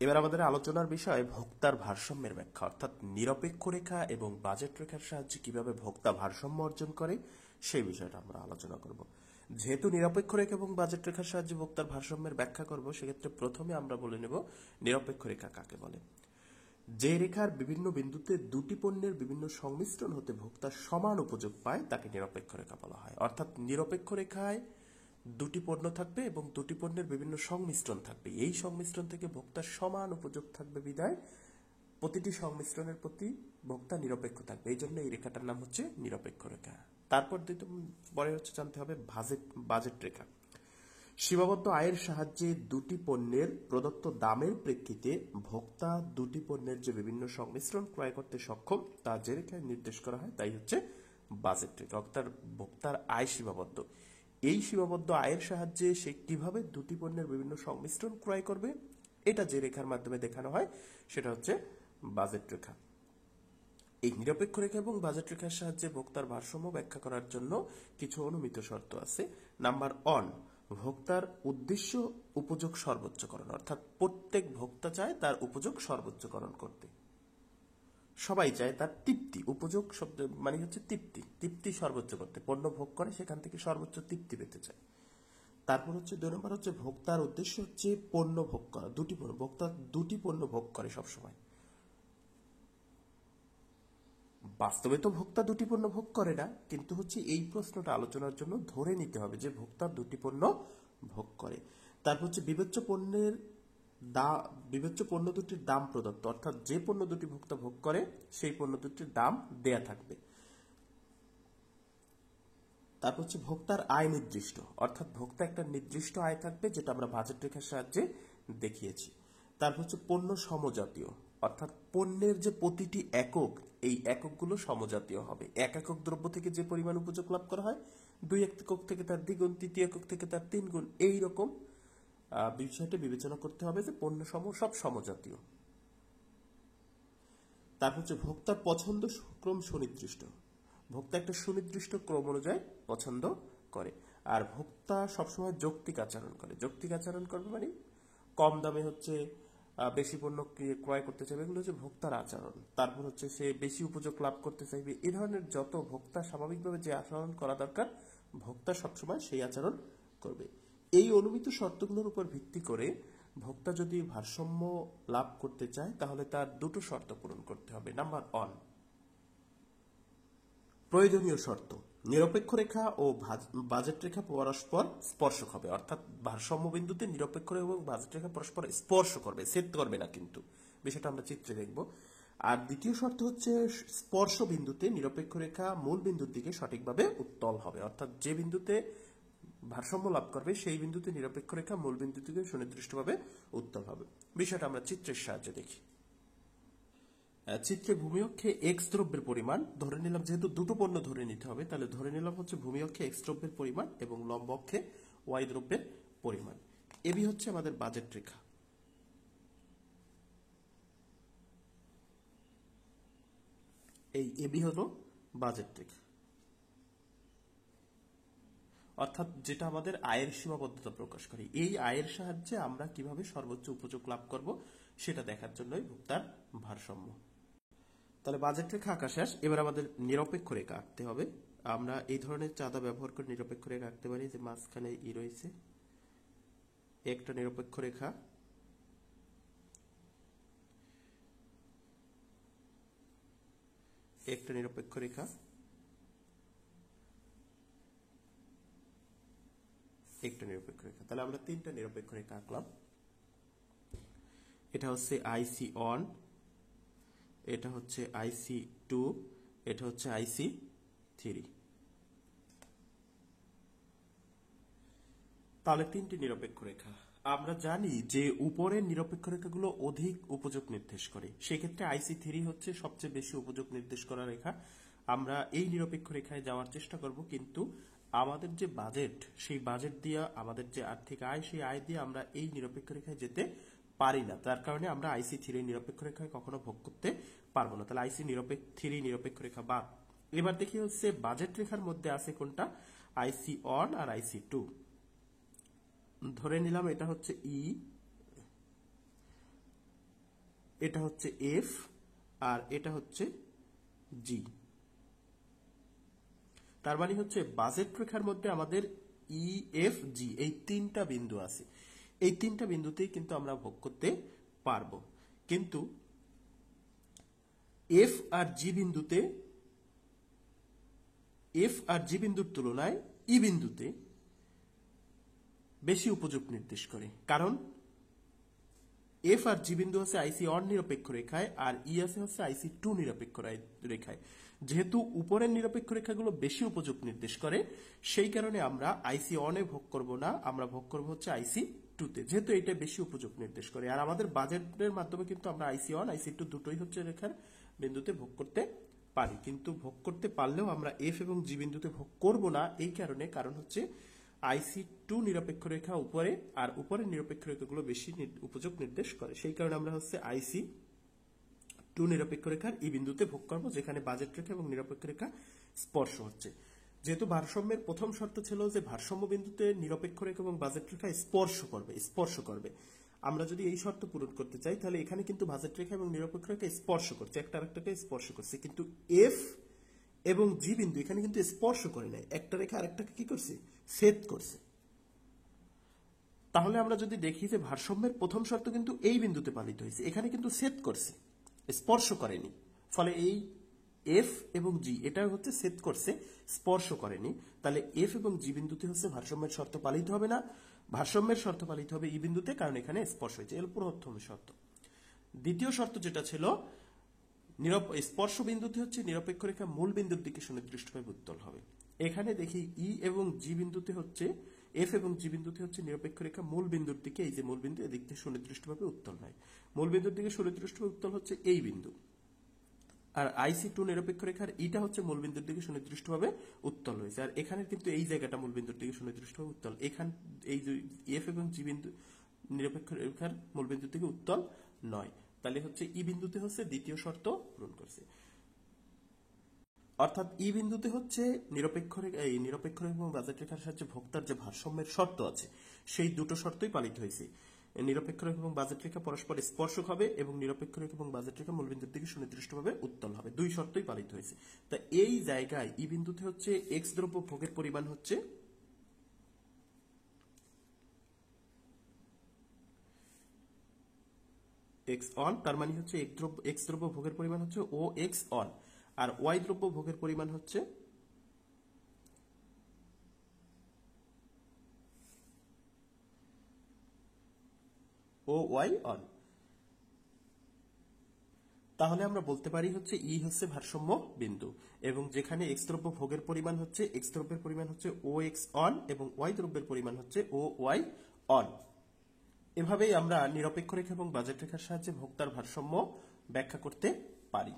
এবার আমাদের আলোচনার বিষয় ভোক্তার ভারসাম্যের ব্যাখ্যা, অর্থাৎ নিরপেক্ষ রেখা এবং বাজেট রেখার সাহায্যে কিভাবে ভোক্তা ভারসাম্য অর্জন করে সেই বিষয়টা আমরা আলোচনা করব। যেহেতু নিরপেক্ষ রেখা এবং বাজেট রেখার সাহায্যে ভোক্তার ভারসাম্যের ব্যাখ্যা করব, সেক্ষেত্রে প্রথমে আমরা বলে নেব নিরপেক্ষ রেখা কাকে বলে। যে রেখার বিভিন্ন বিন্দুতে দুটি পণ্যের বিভিন্ন সংমিশ্রণ হতে ভোক্তা সমান উপযোগ পায় তাকে নিরপেক্ষ রেখা বলা হয়। অর্থাৎ নিরপেক্ষ রেখায় দুটি পণ্য থাকবে এবং দুটি পণ্যের বিভিন্ন সংমিশ্রণ থাকবে, এই সংমিশ্রণ থেকে ভোক্তার সমান উপযোগ থাকবে বিধায় প্রতিটি সংমিশ্রণের প্রতি ভোক্তা নিরপেক্ষ থাকবে, এই জন্য এই রেখাটার নাম হচ্ছে নিরপেক্ষ রেখা। তারপর পরে হচ্ছে জানতে হবে বাজেট রেখা। সীমাবদ্ধ আয়ের সাহায্যে দুটি পণ্যের প্রদত্ত দামের প্রেক্ষিতে ভোক্তা দুটি পণ্যের যে বিভিন্ন সংমিশ্রণ ক্রয় করতে সক্ষম তা যে রেখায় নির্দেশ করা হয় তাই হচ্ছে বাজেট রেখা। অর্থাৎ ভোক্তার আয় সীমাবদ্ধ, এই সীমাবদ্ধ আয়ের সাহায্যে সে কিভাবে দুটি পণ্যের বিভিন্ন সংমিশ্রণ ক্রয় করবে এটা যে রেখার মাধ্যমে দেখানো হয় সেটা হচ্ছে বাজেট রেখা। এই নিরপেক্ষ রেখা এবং বাজেট রেখার সাহায্যে ভোক্তার ভারসাম্য ব্যাখ্যা করার জন্য কিছু অনুমিত শর্ত আছে। নাম্বার 1, ভোক্তার উদ্দেশ্য উপযোগ সর্বোচ্চকরণ, অর্থাৎ প্রত্যেক ভোক্তা চায় তার উপযোগ সর্বোচ্চকরণ করতে, সবাই চায় তার তৃপ্তি, উপযোগ শব্দ মানে হচ্ছে তৃপ্তি সর্বোচ্চ করতে, পণ্য ভোগ করে সেখান থেকে সর্বোচ্চ তৃপ্তি পেতে চায়। তারপর হচ্ছে 2 নম্বর হচ্ছে ভোক্তার উদ্দেশ্য হচ্ছে পণ্য ভোগ করা, ভোক্তা দুটি পণ্য ভোগ করে সবসময়। বাস্তবে তো ভোক্তা দুটি পণ্য ভোগ করে না, কিন্তু হচ্ছে এই প্রশ্নটা আলোচনার জন্য ধরে নিতে হবে যে ভোক্তা দুটি পণ্য ভোগ করে। তারপর হচ্ছে বিবেচ্য পণ্য দুটির দাম প্রদত্ত, অর্থাৎ যে পণ্য দুটি ভোক্তা ভোগ করে সেই পণ্য দুটির দাম দেয়া থাকবে। তারপর হচ্ছে ভোক্তার আয় নির্দিষ্ট, অর্থাৎ ভোক্তা একটা নির্দিষ্ট আয় থাকবে যেটা আমরা বাজেট রেখার সাহায্যে দেখিয়েছি। তারপর হচ্ছে পণ্য সমজাতীয়, অর্থাৎ পণ্যের যে প্রতিটি একক, এই এককগুলো সমজাতীয় হবে। এক একক দ্রব্য থেকে যে পরিমাণ উপযোগ লাভ করা হয় 2 একক থেকে তার দ্বিগুণ, তৃতীয় একক থেকে তার 3 গুণ, এইরকম বিষয়টা বিবেচনা করতে হবে যে পণ্য সব সমজাতীয়। তারপর হচ্ছে ভোক্তার পছন্দ ক্রম সুনির্দিষ্ট, ভোক্তা একটা সুনির্দিষ্ট ক্রম অনুযায়ী পছন্দ করে। আর ভোক্তা সবসময় যৌক্তিক আচরণ করে, যৌক্তিক আচরণ করবে মানে কম দামে হচ্ছে বেশি পণ্য ক্রয় করতে চাইবে, এগুলো হচ্ছে ভোক্তার আচরণ। তারপর হচ্ছে সে বেশি উপযোগ লাভ করতে চাইবে, এই ধরনের যত ভোক্তা স্বাভাবিকভাবে যে আচরণ করা দরকার ভোক্তা সবসময় সেই আচরণ করবে। এই অনুমিত শর্তগুলোর উপর ভিত্তি করে ভোক্তা যদি ভারসাম্য লাভ করতে চায় তাহলে তার দুটো শর্ত পূরণ করতে হবে। নাম্বার 1, প্রয়োজনীয় শর্ত, নিরপেক্ষ রেখা ও বাজেট রেখা পরস্পর স্পর্শক হবে, অর্থাৎ ভারসাম্য বিন্দুতে নিরপেক্ষ রেখা এবং বাজেট রেখা পরস্পর স্পর্শ করবে, ছেদ করবে না, কিন্তু বিষয়টা আমরা চিত্রে দেখব। আর দ্বিতীয় শর্ত হচ্ছে স্পর্শ বিন্দুতে নিরপেক্ষ রেখা মূল বিন্দুর দিকে সঠিকভাবে উত্তল হবে, অর্থাৎ যে বিন্দুতে ভারসাম্য লাভ করবে সেই বিন্দুতে নিরপেক্ষ রেখা মূল বিন্দু থেকে সুনির্দিষ্টভাবে উত্তল হবে। বিষয়টা আমরা চিত্রের সাহায্যে দেখি। চিত্রে ভূমি অক্ষে এক্স দ্রব্যের পরিমাণ ধরে নিলাম, যেহেতু দুটো পণ্য ধরে নিতে হবে তাহলে ধরে নিলাম হচ্ছে ভূমি অক্ষে এক্স দ্রব্যের পরিমাণ এবং লম্ব অক্ষে ওয়াই দ্রব্যের পরিমাণ। এবি হচ্ছে আমাদের বাজেট রেখা। এই এবি হলো বাজেট রেখা, অর্থাৎ যেটা আমাদের আয়ের সীমাবদ্ধতা প্রকাশ করে। এই আয়ের সাহায্যে আমরা কিভাবে সর্বোচ্চ উপযোগ লাভ করব সেটা দেখার জন্যই ভোক্তার ভারসাম্য। তাহলে বাজেট রেখা আঁকা শেষ, এবার আমাদের নিরপেক্ষ রেখা আঁকতে হবে। আমরা এই ধরনের চাঁদা ব্যবহার করে নিরপেক্ষ রেখা আঁকতে পারি, যে মাঝখানে ই রয়েছে একটা নিরপেক্ষ রেখা, একটা নিরপেক্ষ রেখা, একটা নিরপেক্ষ রেখা। তাহলে আমরা তিনটা নিরপেক্ষ রেখা আঁকলাম। এটা হচ্ছে IC1, এটা হচ্ছে IC2, এটা হচ্ছে IC3। তাহলে তিনটি নিরপেক্ষ রেখা। আমরা জানি যে উপরের নিরপেক্ষ রেখাগুলো অধিক উপযোগ নির্দেশ করে, সেক্ষেত্রে IC3 হচ্ছে সবচেয়ে বেশি উপযোগ নির্দেশ করা রেখা। আমরা এই নিরপেক্ষ রেখায় যাওয়ার চেষ্টা করব, কিন্তু আমাদের যে বাজেট, সেই বাজেট দিয়ে আমাদের যে আর্থিক আয়, সেই আয় দিয়ে আমরা এই নিরপেক্ষ রেখায় যেতে পারি না, তার কারণে আমরা IC3 নিরপেক্ষ রেখায় কখনো ভোগ করতে পারবো না। তাহলে IC3 নিরপেক্ষ রেখা বাদ। এবার দেখি হচ্ছে বাজেট রেখার মধ্যে আছে কোনটা, IC1 আর IC2। ধরে নিলাম এটা হচ্ছে ই, এটা হচ্ছে এফ, আর এটা হচ্ছে জি। তার মানে হচ্ছে বাজেট রেখার মধ্যে আমাদের ই, এফ, জি এই তিনটা বিন্দু আছে। এই তিনটা বিন্দুতেই কিন্তু আমরা ভোগ করতে পারবো। কিন্তু এফ আর জি বিন্দুতে, এফ আর জি বিন্দুর তুলনায় ই বিন্দুতে বেশি উপযোগ নির্দেশ করে। কারণ এফ আর জি বিন্দু হচ্ছে আইসি অন নিরপেক্ষ রেখায়, আর ই আছে হচ্ছে আইসি টু নিরপেক্ষ রেখায়। যেহেতু উপরের নিরপেক্ষ রেখাগুলো বেশি উপযোগ নির্দেশ করে, সেই কারণে আমরা আইসি অনে ভোগ করব না, আমরা ভোগ করব হচ্ছে আইসি টুতে, যেহেতু এটা বেশি উপযোগ নির্দেশ করে। আর আমাদের বাজেটের মাধ্যমে কিন্তু আমরা আইসি অন আইসি টু দুটোই হচ্ছে রেখার বিন্দুতে ভোগ করতে পারি। কিন্তু ভোগ করতে পারলেও আমরা এফ এবং জি বিন্দুতে ভোগ করব না, এই কারণ হচ্ছে আইসি টু নিরপেক্ষ রেখা উপরে, আর উপরের নিরপেক্ষ রেখাগুলো বেশি উপযোগ নির্দেশ করে। সেই কারণে আমরা হচ্ছে আইসি টু নিরপেক্ষ রেখার ই বিন্দুতে ভোগ করবো, যেখানে বাজেট রেখা এবং নিরপেক্ষ রেখা স্পর্শ হচ্ছে। যেহেতু ভারসাম্যের প্রথম শর্ত ছিল যে ভারসাম্য বিন্দুতে নিরপেক্ষ রেখা এবং বাজেট রেখা স্পর্শ করবে। আমরা যদি এই শর্ত পূরণ করতে চাই, তাহলে এখানে কিন্তু বাজেট রেখা এবং নিরপেক্ষ রেখা স্পর্শ করছে, একটা আরেকটাকে স্পর্শ করছে। কিন্তু এফ এবং জি বিন্দু এখানে কিন্তু স্পর্শ করে নাই, একটা রেখা আরেকটাকে কি করছে, ছেদ করছে। তাহলে আমরা যদি দেখি যে ভারসাম্যের প্রথম শর্ত কিন্তু এই বিন্দুতে পালিত হয়েছে, এখানে কিন্তু ছেদ করছে, স্পর্শ করেনি। ফলে এই এফ এবং জি এটা হচ্ছে ছেদ করছে, স্পর্শ করেনি। তাহলে এফ এবং জি বিন্দুতে হচ্ছে ভারসাম্যের শর্ত পালিত হবে না, ভারসাম্যের শর্ত পালিত হবে ই বিন্দুতে, কারণ এখানে স্পর্শ হয়েছে। এর প্রথম শর্ত। দ্বিতীয় শর্ত যেটা ছিল, স্পর্শ বিন্দুতে হচ্ছে নিরপেক্ষ রেখা মূল বিন্দুর দিকে সুনির্দিষ্টভাবে উত্তল হবে। এখানে দেখি ই এবং জি বিন্দুতে হচ্ছে, এফ এবং জি বিন্দুতে হচ্ছে নিরপেক্ষ রেখা মূল বিন্দুর দিকে, এই যে মূল বিন্দু এদিক থেকে সুনির্দিষ্টভাবে উত্তল নয়, মূল বিন্দুর দিকে সুনির্দিষ্টভাবে উত্তল হচ্ছে এই বিন্দু। আর আইসি টু নিরপেক্ষ রেখার ইটা হচ্ছে মূল বিন্দুর দিকে সুনির্দিষ্টভাবে উত্তল হয়েছে। আর এখানে কিন্তু এই জায়গাটা মূল বিন্দুর দিকে সুনির্দিষ্টভাবে উত্তল, এখান এই যে এফ এবং জি বিন্দু নিরপেক্ষ রেখার মূল বিন্দুর দিকে উত্তল নয়। তাহলে হচ্ছে ই বিন্দুতে হচ্ছে দ্বিতীয় শর্ত পূরণ করছে। অর্থাৎ ই বিন্দুতে হচ্ছে নিরপেক্ষ রেখা এবং বাজেট রেখার সাহায্যে ভোক্তার যে ভারসাম্যের শর্ত আছে, সেই দুটো শর্তই পালিত হয়েছে। নিরপেক্ষ রেখা এবং বাজেট রেখা পরস্পর স্পর্শক হবে, এবং নিরপেক্ষ রেখা এবং বাজেট রেখা মূলবিন্দুর দিকে সুনির্দিষ্টভাবে উত্তল হবে। দুই শর্তই পালিত হয়েছে। তা এই জায়গায় ই বিন্দুতে হচ্ছে এক্স দ্রব্য ভোগের পরিমাণ হচ্ছে এক্স অন, তার মানে হচ্ছে এক্স দ্রব্য ভোগের পরিমাণ হচ্ছে ও এক্স অন, আর ওয়াই দ্রব্য ভোগের পরিমাণ হচ্ছে ও ওয়াই অন। তাহলে আমরা বলতে পারি হচ্ছে ই হচ্ছে ভারসাম্য বিন্দু, এবং যেখানে এক্স দ্রব্য ভোগের পরিমাণ হচ্ছে, এক্স দ্রব্যের পরিমাণ হচ্ছে ও এক্স অন, এবং ওয়াই দ্রব্যের পরিমাণ হচ্ছে ও ওয়াই অন। এভাবেই আমরা নিরপেক্ষ রেখা এবং বাজেট রেখার সাহায্যে ভোক্তার ভারসাম্য ব্যাখ্যা করতে পারি।